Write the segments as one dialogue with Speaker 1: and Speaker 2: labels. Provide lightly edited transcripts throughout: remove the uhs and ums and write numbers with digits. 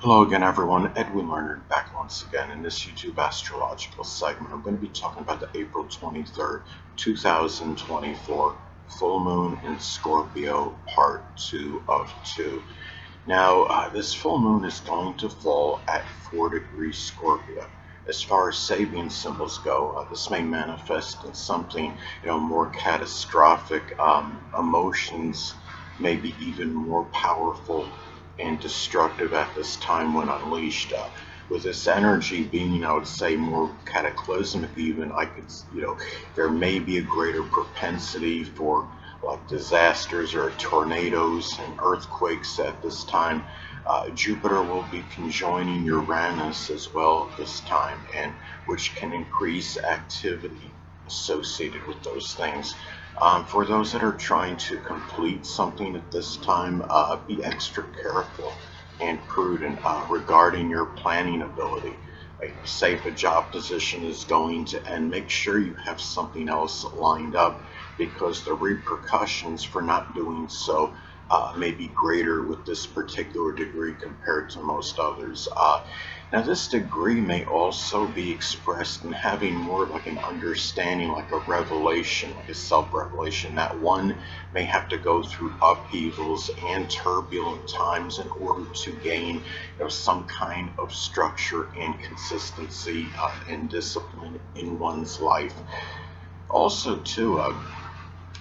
Speaker 1: Hello again, everyone. Edwin Learnard back once again in this YouTube astrological segment. I'm going to be talking about the April 23rd, 2024 full moon in Scorpio, part 2 of 2. Now, this full moon is going to fall at 4 degrees Scorpio. As far as Sabian symbols go, this may manifest in something, more catastrophic. Emotions may be even more powerful and destructive at this time when unleashed. With this energy being, I would say, more cataclysmic, even, there may be a greater propensity for like disasters or tornadoes and earthquakes at this time. Jupiter will be conjoining Uranus as well at this time, and which can increase activity associated with those things. For those that are trying to complete something at this time, be extra careful and prudent regarding your planning ability. Like, say if a job position is going to end, make sure you have something else lined up because the repercussions for not doing so may be greater with this particular degree compared to most others. Now, this degree may also be expressed in having more like an understanding, like a revelation, like a self-revelation, that one may have to go through upheavals and turbulent times in order to gain, some kind of structure and consistency and discipline in one's life. Also, too,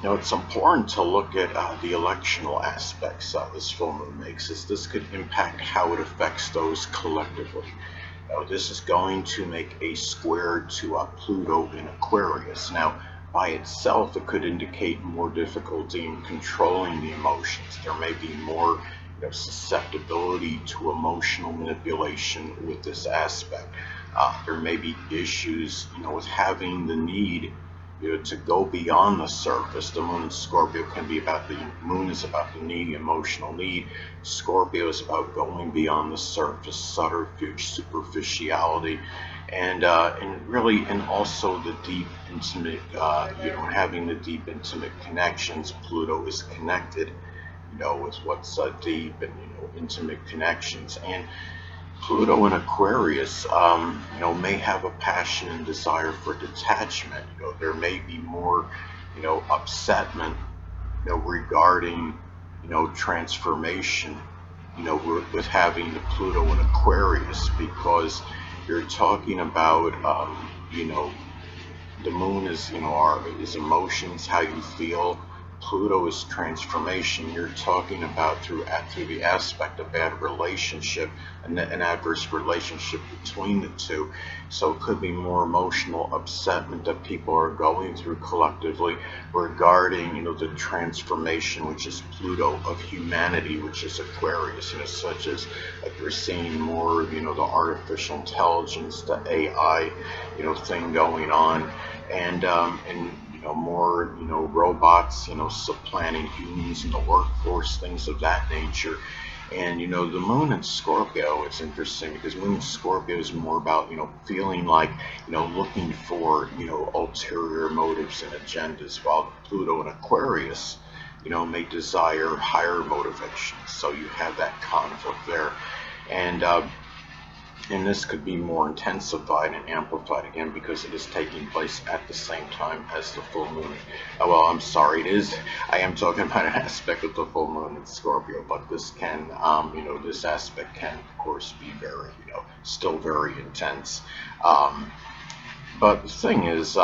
Speaker 1: it's important to look at the electional aspects this full moon makes, as this could impact how it affects those collectively. This is going to make a square to Pluto in Aquarius. Now, by itself, it could indicate more difficulty in controlling the emotions. There may be more susceptibility to emotional manipulation with this aspect. There may be issues, with having the need to go beyond the surface. The moon in Scorpio can be about the moon is about the need, emotional need. Scorpio is about going beyond the surface, subterfuge, superficiality, and also the deep, intimate, having the deep, intimate connections. Pluto is connected, with what's deep and intimate connections. And Pluto in Aquarius, may have a passion and desire for detachment. There may be more, upsetment, regarding, transformation, with having the Pluto in Aquarius, because you're talking about, the moon is, is emotions, how you feel. Pluto is transformation. You're talking about through the aspect of bad relationship, an adverse relationship between the two. So it could be more emotional upsetment that people are going through collectively regarding, the transformation, which is Pluto, of humanity, which is Aquarius, such as like you're seeing more, the artificial intelligence, the AI, thing going on, and more, robots, supplanting humans in the workforce, things of that nature. And the moon in Scorpio, it's interesting because moon in Scorpio is more about, feeling like, looking for, ulterior motives and agendas, while Pluto in Aquarius, may desire higher motivations. So you have that conflict there. And this could be more intensified and amplified again because it is taking place at the same time as the full moon. Well, I'm sorry, I am talking about an aspect of the full moon in Scorpio, but this can, this aspect can, of course, be very, still very intense. But the thing is,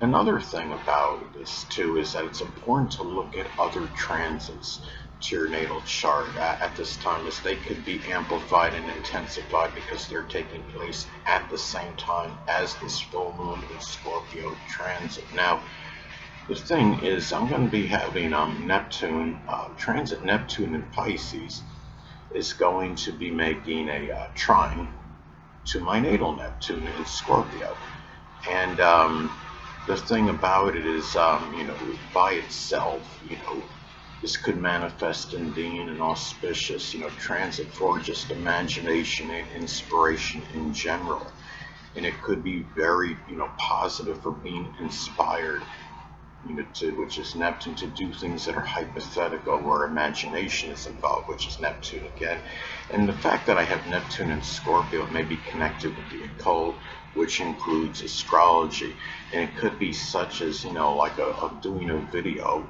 Speaker 1: another thing about this too is that it's important to look at other transits to your natal chart at this time, as they could be amplified and intensified because they're taking place at the same time as this full moon in Scorpio transit. Now, the thing is, I'm going to be having Neptune, transit Neptune in Pisces is going to be making a trine to my natal Neptune in Scorpio. And the thing about it is, by itself, this could manifest in being an auspicious, transit for just imagination and inspiration in general. And it could be very, positive for being inspired which is Neptune, to do things that are hypothetical, where imagination is involved, which is Neptune again. And the fact that I have Neptune in Scorpio may be connected with the occult, which includes astrology, and it could be such as, like doing a video,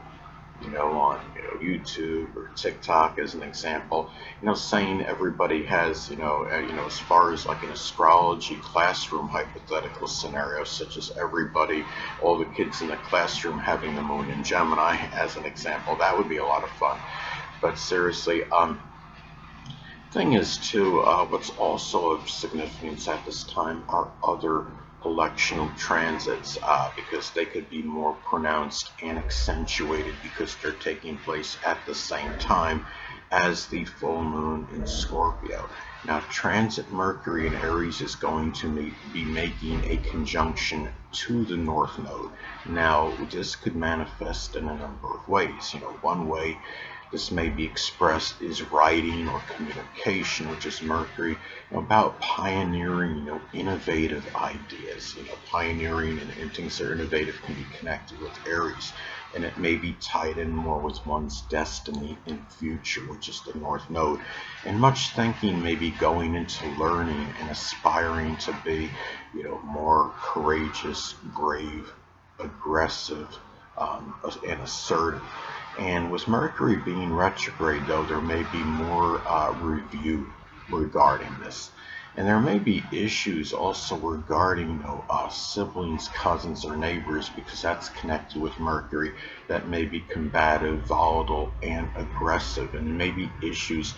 Speaker 1: on YouTube or TikTok as an example, saying everybody has, as far as like an astrology classroom hypothetical scenario, such as everybody, all the kids in the classroom having the moon in Gemini as an example. That would be a lot of fun. But seriously, thing is too, what's also of significance at this time are other electional transits, because they could be more pronounced and accentuated because they're taking place at the same time as the full moon in Scorpio. Now, transit Mercury in Aries is going to be making a conjunction to the North Node. Now, this could manifest in a number of ways. One way this may be expressed is writing or communication, which is Mercury, about pioneering, innovative ideas. Pioneering and things that are innovative can be connected with Aries, and it may be tied in more with one's destiny and future, which is the North Node. And much thinking may be going into learning and aspiring to be, more courageous, brave, aggressive, and assertive. And with Mercury being retrograde, though, there may be more review regarding this. And there may be issues also regarding siblings, cousins, or neighbors, because that's connected with Mercury, that may be combative, volatile, and aggressive. And maybe issues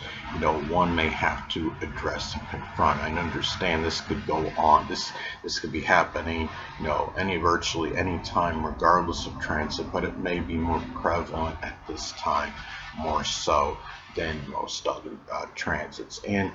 Speaker 1: one may have to address and confront. I understand this could go on. This could be happening virtually any time, regardless of transit, but it may be more prevalent at this time, more so than most other transits. And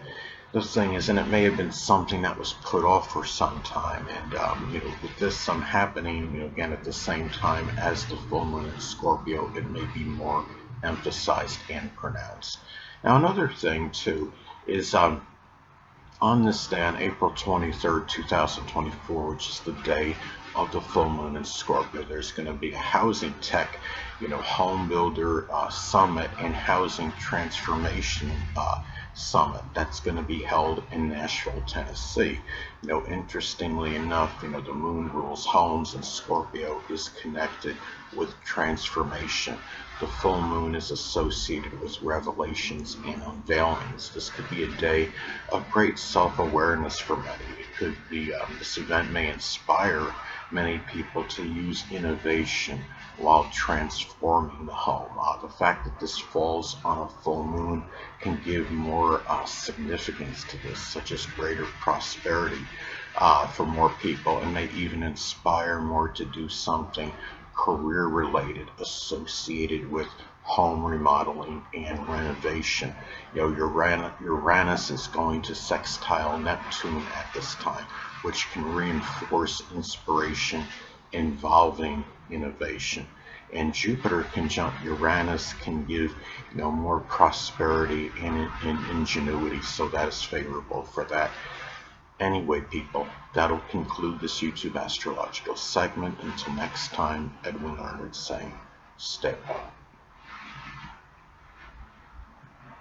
Speaker 1: the thing is, and it may have been something that was put off for some time, and with this some happening, again at the same time as the full moon in Scorpio, it may be more emphasized and pronounced. Now, another thing too is on this day, on April 23rd, 2024, which is the day of the full moon in Scorpio, there's going to be a housing tech, home builder summit and housing transformation summit that's going to be held in Nashville, Tennessee. Interestingly enough, the moon rules homes, and Scorpio is connected with transformation. The full moon is associated with revelations and unveilings. This could be a day of great self-awareness for many. It could be, this event may inspire many people to use innovation while transforming the home. The fact that this falls on a full moon can give more significance to this, such as greater prosperity for more people, and may even inspire more to do something career related associated with home remodeling and renovation. Uranus is going to sextile Neptune at this time, which can reinforce inspiration involving innovation. And Jupiter conjunct Uranus can give more prosperity and ingenuity, so that is favorable for that. Anyway, people, that'll conclude this YouTube astrological segment. Until next time, Edwin Learnard saying, stay well.